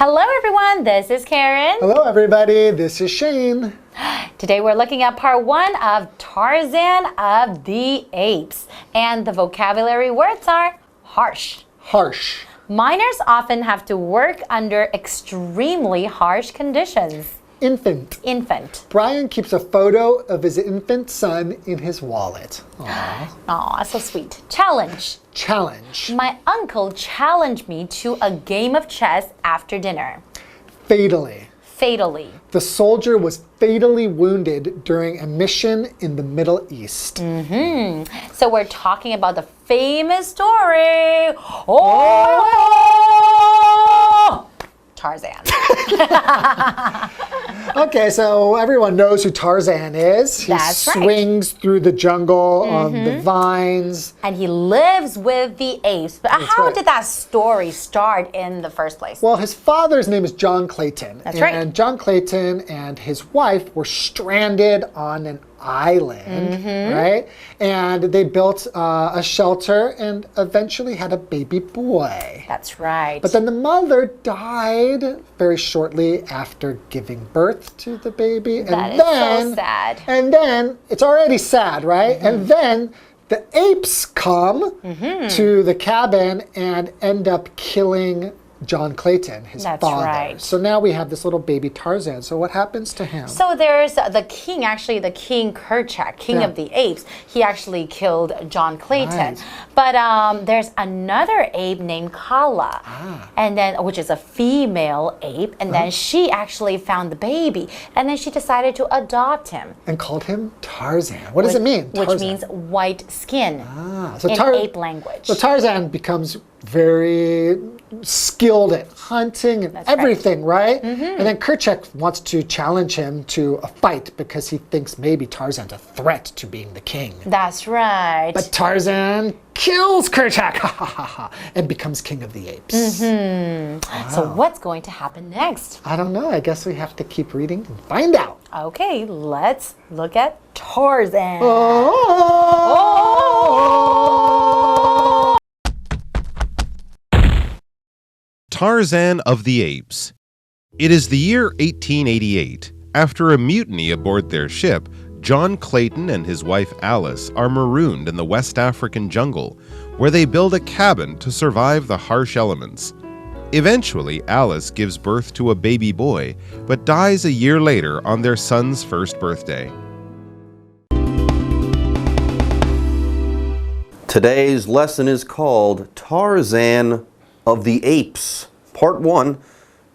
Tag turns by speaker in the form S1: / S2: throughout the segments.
S1: Hello everyone, this is Karen.
S2: Hello everybody, this is Shane.
S1: Today we're looking at part 1 of Tarzan of the Apes. And the vocabulary words are harsh.
S2: Harsh.
S1: Miners often have to work under extremely harsh conditions.
S2: Infant.
S1: Infant.
S2: Brian keeps a photo of his infant son in his wallet. Aww.
S1: Aw, so sweet. Challenge.
S2: Challenge.
S1: My uncle challenged me to a game of chess after dinner.
S2: Fatally.
S1: Fatally.
S2: The soldier was fatally wounded during a mission in the Middle East.
S1: So we're talking about the famous story. Oh! Tarzan.
S2: Okay, so everyone knows who Tarzan is. He
S1: That's right.
S2: swings through the jungle on the vines.
S1: And he lives with the apes. But how
S2: right.
S1: did that story start in the first place?
S2: Well, his father's name is John Clayton.
S1: That's right.
S2: And John Clayton and his wife were stranded on an island, right? And they built a shelter and eventually had a baby boy.
S1: That's right.
S2: But then the mother died very shortly after giving birth to the baby.
S1: That is so sad.
S2: And then, it's already sad, right? And then the apes come to the cabin and end up killing John Clayton, his
S1: That's
S2: father.
S1: right.
S2: So now we have this little baby Tarzan. So what happens to him?
S1: So there's the king, actually the King Kerchak, king of the apes. He actually killed John Clayton.
S2: Right.
S1: But there's another ape named Kala, and then which is a female ape, and then she actually found the baby, and then she decided to adopt him.
S2: And called him Tarzan. What does it mean?
S1: Which
S2: Tarzan.
S1: means white skin
S2: So
S1: in ape language.
S2: So Tarzan becomes very skilled at hunting and everything, right? And then Kerchak wants to challenge him to a fight because he thinks maybe Tarzan's a threat to being the king.
S1: That's right.
S2: But Tarzan kills Kerchak and becomes king of the apes.
S1: So what's going to happen next?
S2: I don't know. I guess we have to keep reading and find out.
S1: Okay, let's look at Tarzan.
S3: Tarzan of the Apes. It is the year 1888. After a mutiny aboard their ship, John Clayton and his wife Alice are marooned in the West African jungle, where they build a cabin to survive the harsh elements. Eventually, Alice gives birth to a baby boy, but dies a year later on their son's first birthday.
S4: Today's lesson is called Tarzan of the Apes, Part 1.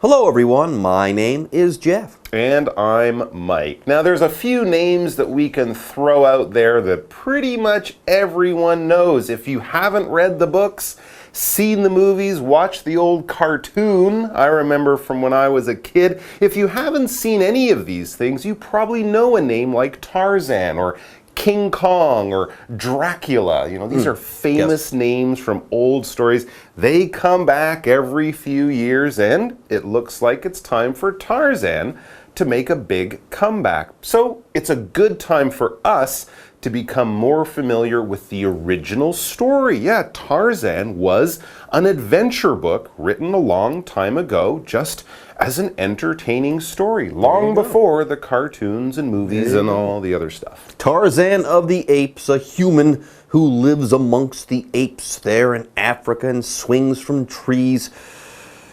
S4: Hello everyone, my name is Jeff.
S5: And I'm Mike. Now there's a few names that we can throw out there that pretty much everyone knows. If you haven't read the books, seen the movies, watched the old cartoon, I remember from when I was a kid, if you haven't seen any of these things, you probably know a name like Tarzan or King Kong or Dracula. You know, these are famous names from old stories. They come back every few years, and it looks like it's time for Tarzan to make a big comeback. So it's a good time for us to become more familiar with the original story. Yeah, Tarzan was an adventure book written a long time ago, just as an entertaining story, long before the cartoons and movies and all the other stuff.
S4: Tarzan of the Apes, a human who lives amongst the apes there in Africa and swings from trees.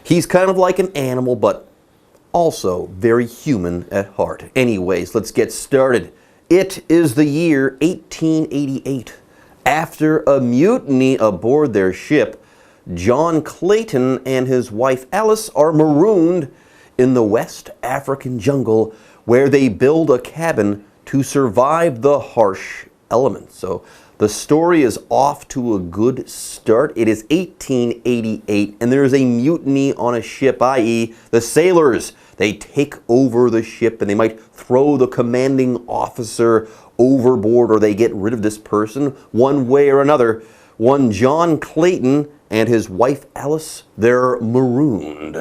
S4: He's kind of like an animal, but also very human at heart. Anyways, let's get started. It is the year 1888. After a mutiny aboard their ship, John Clayton and his wife Alice are marooned in the West African jungle where they build a cabin to survive the harsh elements. So the story is off to a good start. It is 1888 and there is a mutiny on a ship, i.e. the sailors. They take over the ship and they might throw the commanding officer overboard, or they get rid of this person one way or another. One John Clayton and his wife Alice, they're marooned.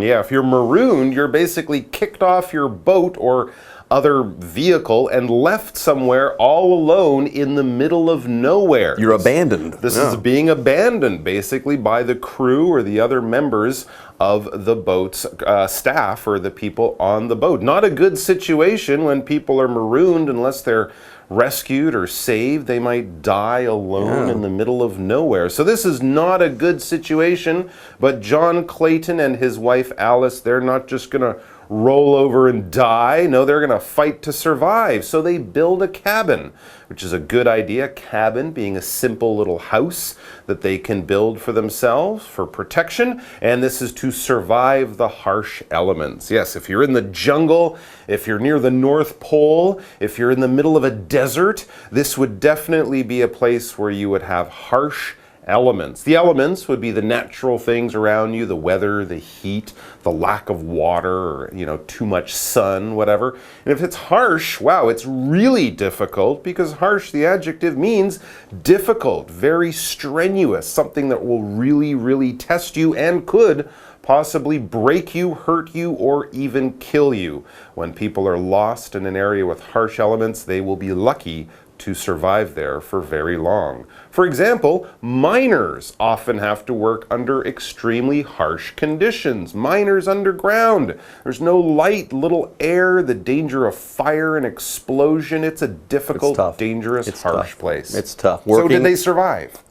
S5: Yeah, if you're marooned, you're basically kicked off your boat or other vehicle and left somewhere all alone in the middle of nowhere.
S4: You're abandoned.
S5: This is being abandoned basically by the crew or the other members of the boat's staff or the people on the boat. Not a good situation when people are marooned unless they're rescued or saved. They might die alone in the middle of nowhere. So this is not a good situation, but John Clayton and his wife Alice, they're not just going to roll over and die. No, they're going to fight to survive. So they build a cabin, which is a good idea. Cabin being a simple little house that they can build for themselves for protection. And this is to survive the harsh elements. Yes, if you're in the jungle, if you're near the North Pole, if you're in the middle of a desert, this would definitely be a place where you would have harsh elements. The elements would be the natural things around you, the weather, the heat, the lack of water, or, too much sun, whatever. And if it's harsh, wow, it's really difficult, because harsh, the adjective, means difficult, very strenuous, something that will really, really test you and could possibly break you, hurt you, or even kill you. When people are lost in an area with harsh elements, they will be lucky to survive there for very long. For example, miners often have to work under extremely harsh conditions. Miners underground. There's no light, little air, the danger of fire and explosion. It's a difficult, dangerous, harsh place.
S4: It's tough.
S5: So did they survive?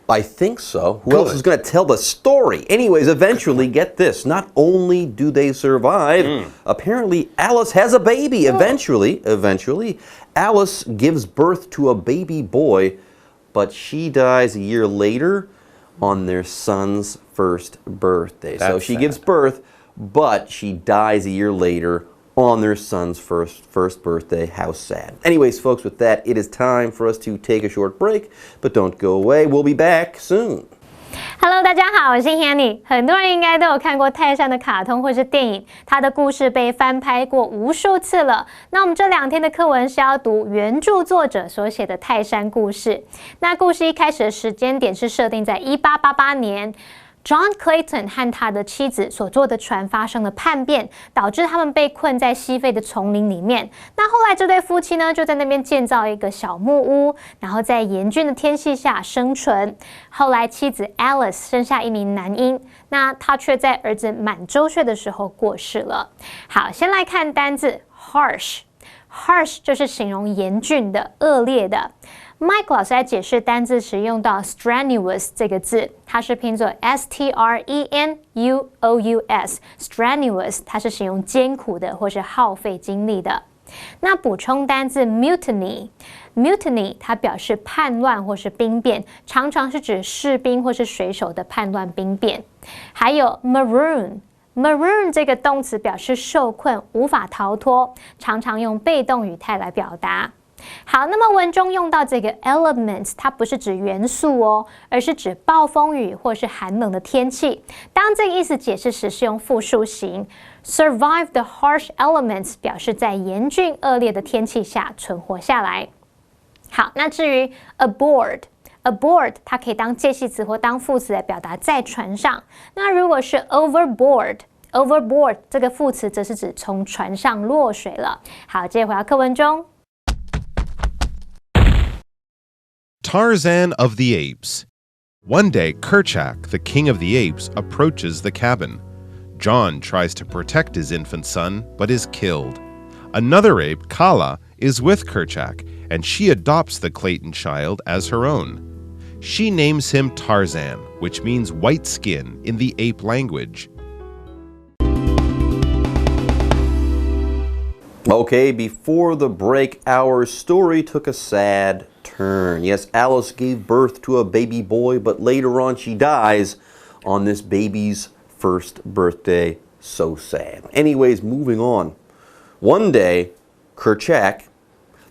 S4: I think so. Who else is going to tell the story? Anyways, eventually, get this. Not only do they survive, apparently Alice has a baby. Eventually, Alice gives birth to a baby boy, but she dies a year later on their son's first birthday. So she gives birth, but she dies a year later on their son's first birthday. How sad. Anyways, folks, with that, it is time for us to take a short break, but don't go away. We'll be back soon.
S6: Hello， 大家好，我是 Hanny。很多人应该都有看过泰山的卡通或是电影，它的故事被翻拍过无数次了。那我们这2天的课文是要读原著作者所写的泰山故事。那故事一开始的时间点是设定在1888年。John Clayton 和他的妻子所坐的船发生了叛变，导致他们被困在西非的丛林里面。那后来这对夫妻呢，就在那边建造一个小木屋，然后在严峻的天气下生存。后来妻子 Alice 生下一名男婴，那他却在儿子满周岁的时候过世了。好，先来看单字 harsh。harsh 就是形容严峻的、恶劣的。Mike 老师在解释单字时用到 strenuous 这个字，它是拼作 strenuous。strenuous 它是形容艰苦的或是耗费精力的。那补充单字 mutiny 它表示叛乱或是兵变，常常是指士兵或是水手的叛乱兵变。还有 maroon 这个动词表示受困、无法逃脱，常常用被动语态来表达。好，那么文中用到这个 elements， 它不是指元素哦，而是指暴风雨或是寒冷的天气。当这个意思解释时，是用复数型。Survive the harsh elements 表示在严峻恶劣的天气下存活下来。好，那至于 aboard 它可以当介系词或当副词来表达在船上。那如果是 overboard 这个副词则是指从船上落水了。好，接着回到课文中。
S3: Tarzan of the Apes. One day, Kerchak, the king of the apes, approaches the cabin. John tries to protect his infant son, but is killed. Another ape, Kala, is with Kerchak, and she adopts the Clayton child as her own. She names him Tarzan, which means white skin in the ape language.
S4: Okay, before the break, our story took a sad turn. Yes, Alice gave birth to a baby boy, but later on she dies on this baby's first birthday. So sad. Anyways, moving on. One day, Kerchak,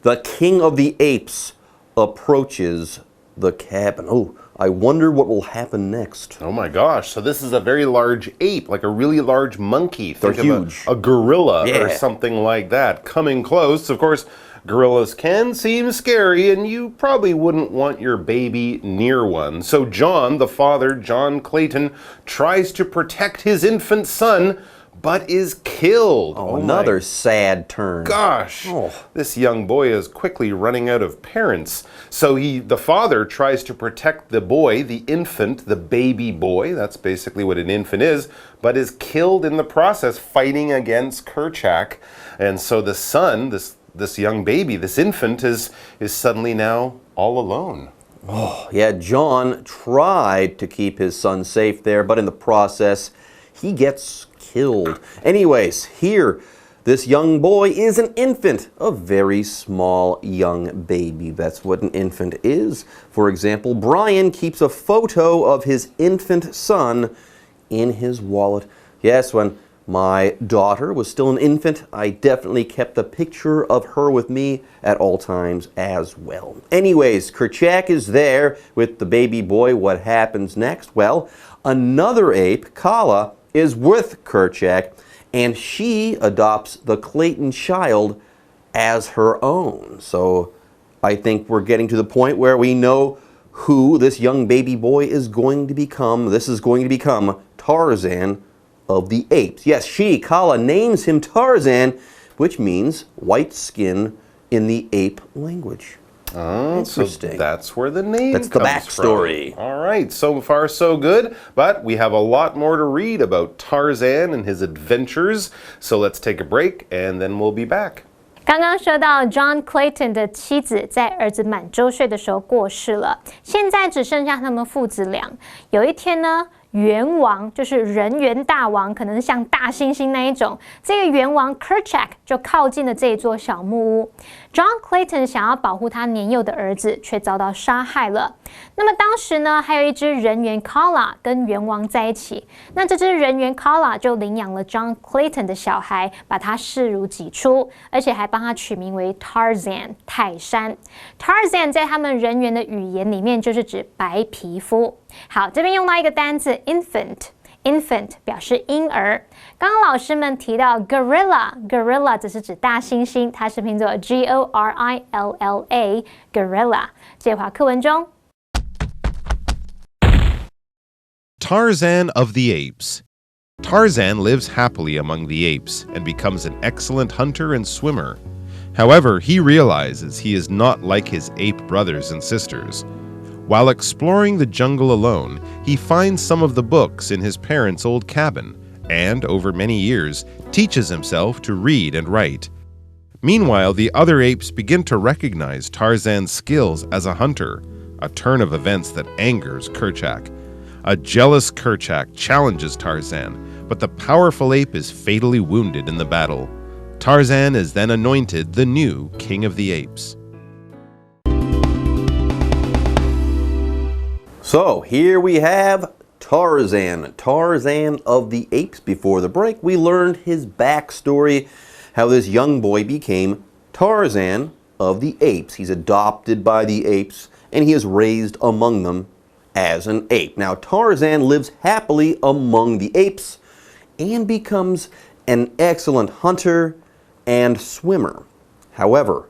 S4: the king of the apes, approaches the cabin. Oh, I wonder what will happen next.
S5: Oh my gosh, so this is a very large ape, like a really large monkey.
S4: They're huge.
S5: A gorilla or something like that. Coming close, of course, gorillas can seem scary, and you probably wouldn't want your baby near one. So John, the father, John Clayton, tries to protect his infant son, but is killed.
S4: Oh, another sad turn.
S5: Gosh, this young boy is quickly running out of parents. So the father tries to protect the boy, the infant, the baby boy. That's basically what an infant is, but is killed in the process fighting against Kerchak. And so the son, this young baby, this infant is suddenly now all alone.
S4: Oh, yeah, John tried to keep his son safe there, but in the process, he gets killed. Anyways, here, this young boy is an infant, a very small young baby. That's what an infant is. For example, Brian keeps a photo of his infant son in his wallet. Yes, when my daughter was still an infant, I definitely kept a picture of her with me at all times as well. Anyways, Kerchak is there with the baby boy. What happens next? Well, another ape, Kala, is with Kerchak, and she adopts the Clayton child as her own. So I think we're getting to the point where we know who this young baby boy is going to become. This is going to become Tarzan of the apes. Yes, Kala, names him Tarzan, which means white skin in the ape language.
S5: Oh,
S4: interesting.
S5: So that's where the name
S4: That's the
S5: comes
S4: backstory.
S5: From. All right, so far so good, but we have a lot more to read about Tarzan and his adventures. So let's take a break and then we'll be back.
S6: 刚刚说到 John Clayton 的妻子在儿子满周岁的时候过世了，现在只剩下他们父子俩。有一天呢，猿王就是人猿大王，可能像大猩猩那一种，这个猿王 Kerchak 就靠近了这一座小木屋。John Clayton 想要保护他年幼的儿子，却遭到杀害了。那么当时呢，还有一只人猿 Kala 跟猿王在一起。那这只人猿 Kala 就领养了 John Clayton 的小孩，把他视如己出，而且还帮他取名为 Tarzan 泰山。Tarzan 在他们人猿的语言里面就是指白皮肤。好，这边用到一个单字 infant。infant 表示婴儿。刚刚老师们提到 gorilla 只是指大猩猩，它是拼作 Gorilla gorilla。接话课文中
S3: Tarzan of the Apes. Tarzan lives happily among the apes and becomes an excellent hunter and swimmer. However, he realizes he is not like his ape brothers and sisters. While exploring the jungle alone, he finds some of the books in his parents' old cabin and, over many years, teaches himself to read and write. Meanwhile, the other apes begin to recognize Tarzan's skills as a hunter, a turn of events that angers Kerchak. A jealous Kerchak challenges Tarzan, but the powerful ape is fatally wounded in the battle. Tarzan is then anointed the new king of the apes.
S4: So here we have Tarzan of the apes. Before the break, we learned his backstory, how this young boy became Tarzan of the apes. He's adopted by the apes, and he is raised among them as an ape. Now, Tarzan lives happily among the apes and becomes an excellent hunter and swimmer. However,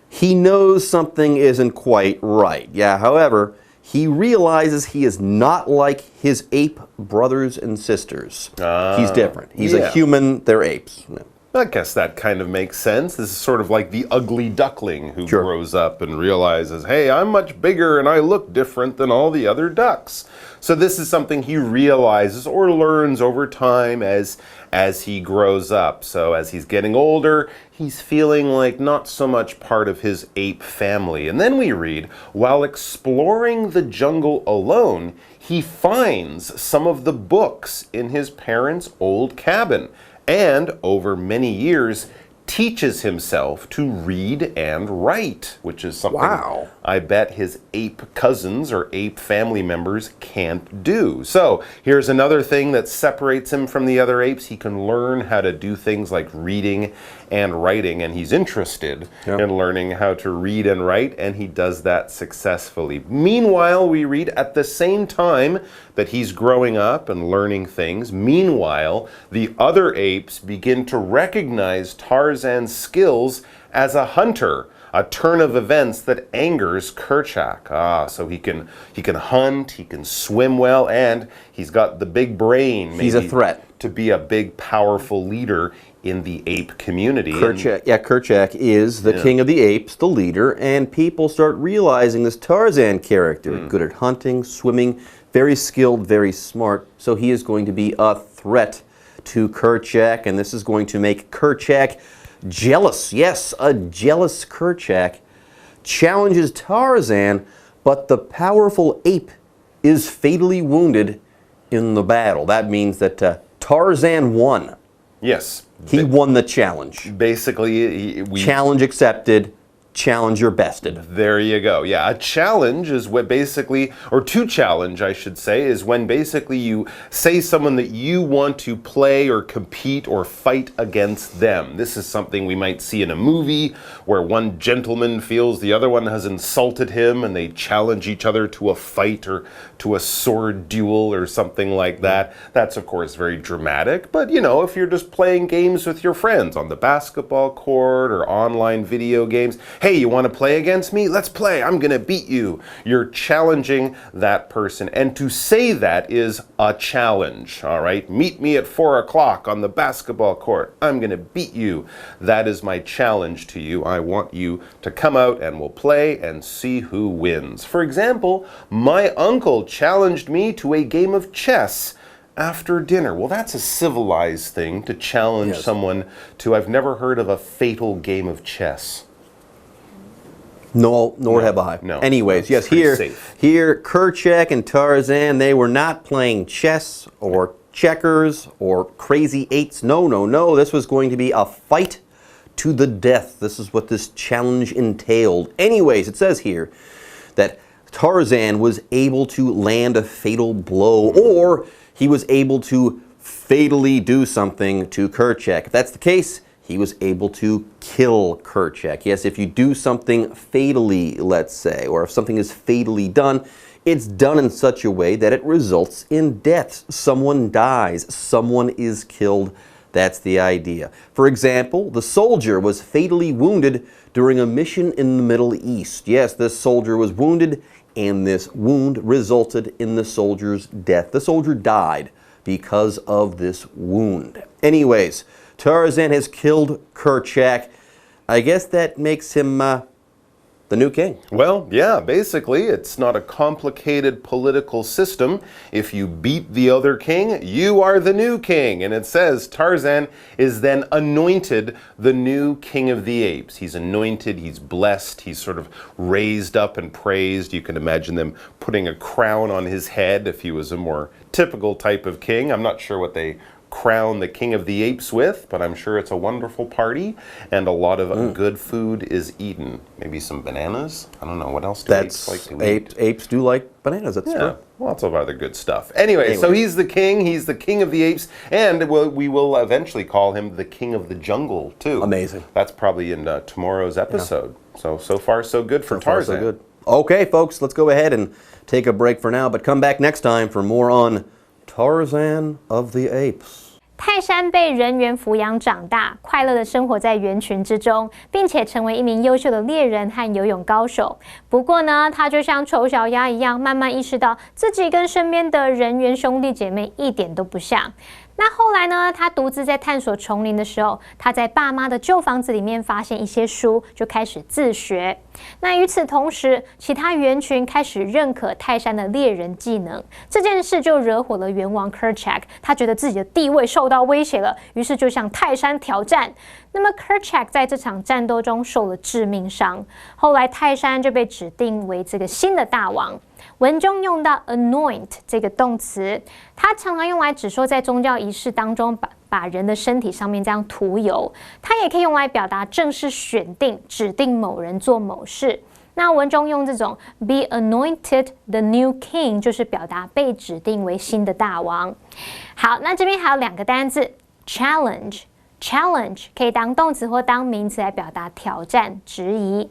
S4: he knows something isn't quite right. However, he realizes he is not like his ape brothers and sisters. He's different. He's a human, they're apes.
S5: I guess that kind of makes sense. This is sort of like the ugly duckling who grows up and realizes, hey, I'm much bigger and I look different than all the other ducks. So this is something he realizes or learns over time as he grows up. So as he's getting older, he's feeling like not so much part of his ape family. And then we read, while exploring the jungle alone, he finds some of the books in his parents' old cabin. And over many years, teaches himself to read and write, which is something I bet his ape cousins or ape family members can't do. So here's another thing that separates him from the other apes. He can learn how to do things like reading and writing, and he's interested in learning how to read and write, and he does that successfully. Meanwhile, we read at the same time that he's growing up and learning things. Meanwhile, the other apes begin to recognize Tarzan's skills as a hunter, a turn of events that angers Kerchak. So he can hunt, he can swim well, and he's got the big brain.
S4: He's a threat
S5: to be a big, powerful leader in the ape community.
S4: Kerchak is the king of the apes, the leader, and people start realizing this Tarzan character, good at hunting, swimming, very skilled, very smart, so he is going to be a threat to Kerchak, and this is going to make Kerchak jealous. Yes, a jealous Kerchak challenges Tarzan, but the powerful ape is fatally wounded in the battle. That means that Tarzan won.
S5: Yes.
S4: He won the challenge.
S5: Basically,
S4: challenge accepted. Challenger bested.
S5: There you go. Yeah, a challenge is what basically, or to challenge, I should say, is when basically you say someone that you want to play or compete or fight against them. This is something we might see in a movie where one gentleman feels the other one has insulted him and they challenge each other to a fight or to a sword duel or something like that. That's, of course, very dramatic. But, you know, if you're just playing games with your friends on the basketball court or online video games, hey, you want to play against me? Let's play. I'm going to beat you. You're challenging that person. And to say that is a challenge, all right? Meet me at 4 o'clock on the basketball court. I'm going to beat you. That is my challenge to you. I want you to come out and we'll play and see who wins. For example, my uncle challenged me to a game of chess after dinner. Well, that's a civilized thing to challenge someone to. I've never heard of a fatal game of chess.
S4: No, nor have I.
S5: No.
S4: Anyways, yes, here Kerchak and Tarzan, they were not playing chess or checkers or crazy eights. No. This was going to be a fight to the death. This is what this challenge entailed. Anyways, it says here that Tarzan was able to land a fatal blow, or he was able to fatally do something to Kerchak. If that's the case, he was able to kill Kerchak. Yes, if you do something fatally, let's say, or if something is fatally done, it's done in such a way that it results in death. Someone dies, someone is killed. That's the idea. For example, the soldier was fatally wounded during a mission in the Middle East. Yes, this soldier was wounded, and this wound resulted in the soldier's death. The soldier died because of this wound. Anyways, Tarzan has killed Kerchak. I guess that makes him the new king.
S5: Well, yeah, basically, it's not a complicated political system. If you beat the other king, you are the new king. And it says Tarzan is then anointed the new king of the apes. He's anointed, he's blessed, he's sort of raised up and praised. You can imagine them putting a crown on his head if he was a more typical type of king. I'm not sure what they crown the king of the apes with, but I'm sure it's a wonderful party and a lot of good food is eaten. Maybe some bananas? I don't know. What else do apes like to eat?
S4: Apes do like bananas, that's true.
S5: Lots of other good stuff. Anyway, so he's the king of the apes, and we will eventually call him the king of the jungle, too.
S4: Amazing.
S5: That's probably in tomorrow's episode. So far, so good for Tarzan.
S4: So good. Okay, folks, let's go ahead and take a break for now, but come back next time for more on Tarzan of the Apes.
S6: 泰山被人猿抚养长大，快乐的生活在猿群之中，并且成为一名优秀的猎人和游泳高手。不过呢，他就像丑小鸭一样，慢慢意识到自己跟身边的人猿兄弟姐妹一点都不像。那后来呢，他独自在探索丛林的时候，他在爸妈的旧房子里面发现一些书，就开始自学。那与此同时，其他猿群开始认可泰山的猎人技能，这件事就惹火了猿王 Kerchak， 他觉得自己的地位受到威胁了，于是就向泰山挑战。那么 Kerchak 在这场战斗中受了致命伤，后来泰山就被指定为这个新的大王。文中用到 anoint 这个动词，它常常用来指说在宗教仪式当中把人的身体上面这样涂油，它也可以用来表达正式选定、指定某人做某事。那文中用这种 be anointed the new king， 就是表达被指定为新的大王。好，那这边还有两个单字 challenge。Challenge 可以当动词或当名词来表达挑战、质疑。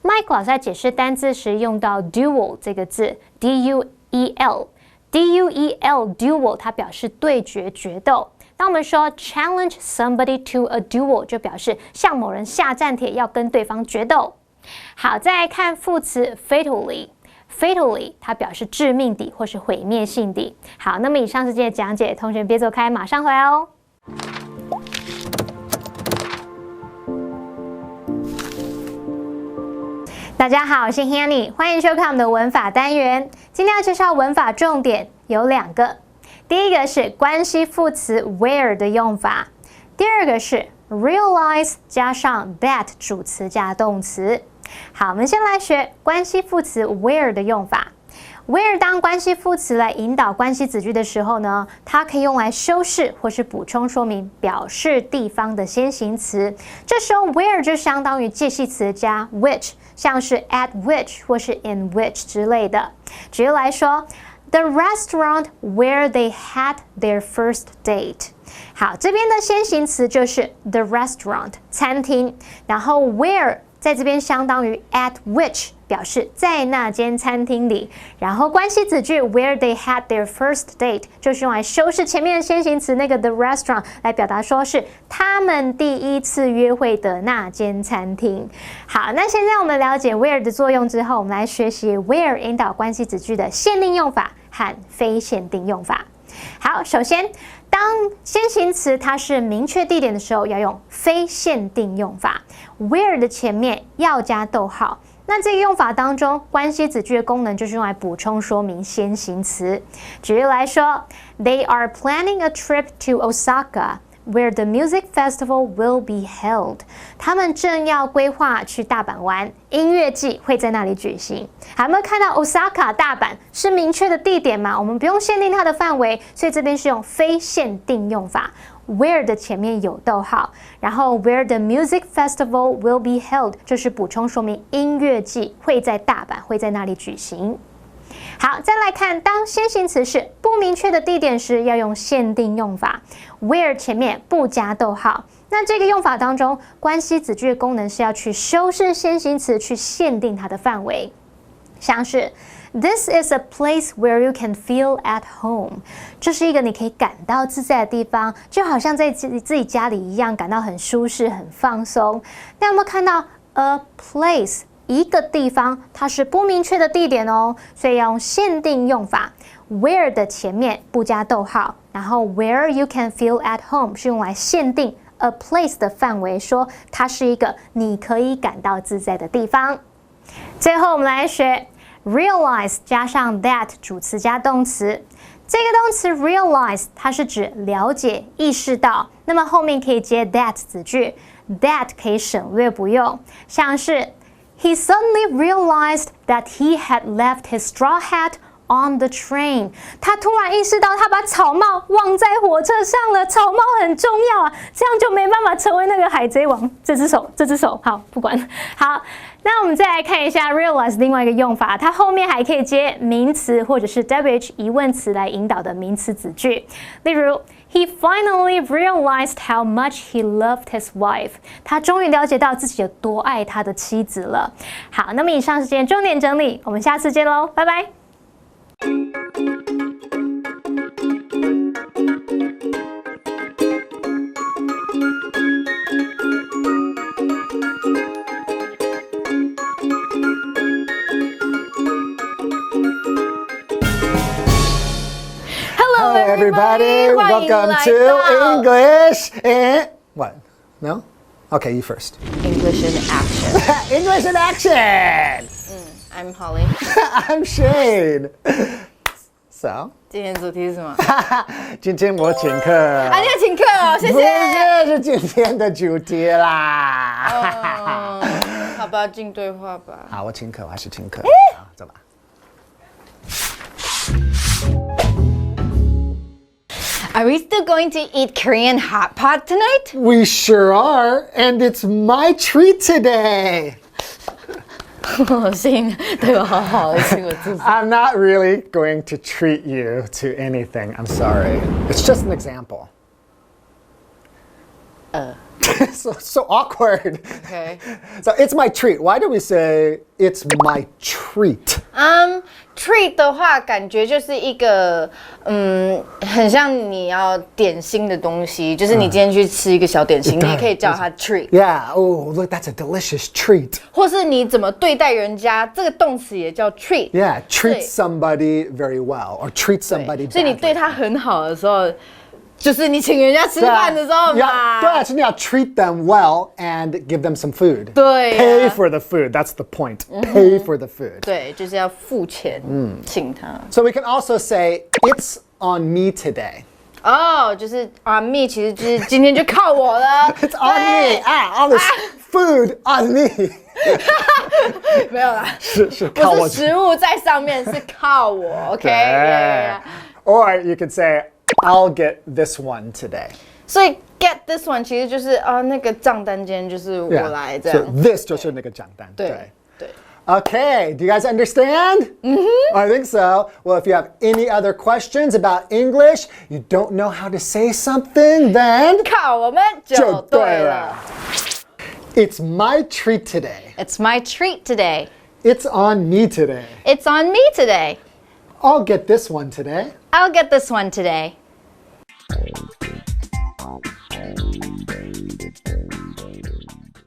S6: Mike 老师在解释单字时用到 duel 这个字 ，duel，duel，duel 它表示对决、决斗。当我们说 challenge somebody to a duel， 就表示向某人下战帖，要跟对方决斗。好，再来看副词 fatally。fatally 它表示致命地或是毁灭性地。好，那么以上是今天的讲解，同学别走开，马上回来哦。大家好，我是 Hanny， 欢迎收看我们的文法单元。今天要介绍文法重点有2个，第一个是关系副词 where 的用法，第二个是 realize 加上 that 主词加动词。好，我们先来学关系副词 where 的用法。where 当关系副词来引导关系子句的时候呢，它可以用来修饰或是补充说明表示地方的先行词。这时候 where 就相当于介系词加 which， 像是 at which 或是 in which 之类的。举例来说 ，the restaurant where they had their first date。好，这边的先行词就是 the restaurant 餐厅，然后 where 在这边相当于 at which， 表示在那间餐厅里，然后关系子句 where they had their first date 就是用来修饰前面的先行词那个 the restaurant， 来表达说是他们第一次约会的那间餐厅。好，那现在我们了解 where 的作用之后，我们来学习 where 引导关系子句的限定用法和非限定用法。好，首先当先行词它是明确地点的时候，要用非限定用法 where 的前面要加逗号。那这个用法当中，关系子句的功能就是用来补充说明先行词。举例来说 ，They are planning a trip to Osaka, where the music festival will be held. 他们正要规划去大阪玩，音乐季会在那里举行。还有没有看到 Osaka 大阪是明确的地点嘛？我们不用限定它的范围，所以这边是用非限定用法。where 的前面有逗号，然后 where the music festival will be held 就是补充说明音乐季会在大阪，会在那里举行。好，再来看当先行词是不明确的地点时，要用限定用法 where 前面不加逗号。那这个用法当中，关系子句的功能是要去修饰先行词，去限定它的范围，像是This is a place where you can feel at home. 这是一个你可以感到自在的地方，就好像在自己家里一样，感到很舒适、很放松。那有没有看到 a place 一个地方，它是不明确的地点哦，所以要用限定用法 where 的前面不加逗号，然后 where you can feel at home 是用来限定 a place 的范围，说它是一个你可以感到自在的地方。最后我们来学realize 加上 that 主词加动词，这个动词 realize 它是指了解、意识到，那么后面可以接 that 子句 ，that 可以省略不用，像是 He suddenly realized that he had left his straw hat on the train. 他突然意识到他把草帽忘在火车上了，草帽很重要啊，这样就没办法成为那个海贼王。这只手，好，不管。好，那我们再来看一下 realize 另外一个用法，它后面还可以接名词或者是 WH 疑问词来引导的名词子句，例如He finally realized how much he loved his wife. 他终于了解到自己有多爱他的妻子了。好，那么以上是今天重点整理，我们下次见喽，拜拜。
S2: Hello, everybody. Welcome to English and what? No? Okay, you first.
S1: English in action.
S2: English in action.
S1: I'm Holly.
S2: I'm Shane. So.
S1: 今天主题是什么？
S2: 今天我请客。
S1: 啊，你要请客哦，谢谢。
S2: 是今天的主题啦。
S1: 好吧，进对话吧。
S2: 好，我请客，我还是请客。好，走吧。
S1: Are we still going to eat Korean hot pot tonight?
S2: We sure are, and it's my treat today.
S1: 行，对我好好的，请我自己。
S2: I'm not really going to treat you to anything. I'm sorry. It's just an example. so awkward.
S1: Okay.
S2: So it's my treat. Why do we say it's my treat?
S1: Treat 的话，感觉就是一个很像你要点心的东西，就是你今天去吃一个小点心，你也可以叫它 treat。Yeah.
S2: Oh, look, that's a delicious treat.
S1: 或是你怎么对待人家，这个动词也叫 treat。Yeah,
S2: treat
S1: 对
S2: somebody very well or treat somebody
S1: 所以你
S2: badly.
S1: 对他很好的时候，就是你请人家吃饭的时候嘛。
S2: 对啊，就是你要 treat them well and give them some food.
S1: 对啊
S2: Pay for the food. That's the point. Pay for the food.
S1: 对，就是要付钱请他。
S2: So we can also say it's on me today.
S1: 哦，就是 on me，其实就是今天就靠我了。
S2: It's on me. All this food on me.
S1: 没有啦，
S2: 是靠我。
S1: 不是食物在上面，是靠我。OK，
S2: Yeah. Or you could say, I'll get this one today.
S1: 所以 get this one 其实就是那个账单今天就是我
S2: Yeah.
S1: 来这
S2: So
S1: 样。
S2: this 就是那个账单。
S1: 对对。
S2: Okay, do you guys understand? I think so. Well, if you have any other questions about English, you don't know how to say something, then
S1: 靠我们就对了。
S2: It's my treat today.
S1: It's my treat today.
S2: It's on me today.
S1: It's on me today.
S2: I'll get this one today.
S1: I'll get this one today.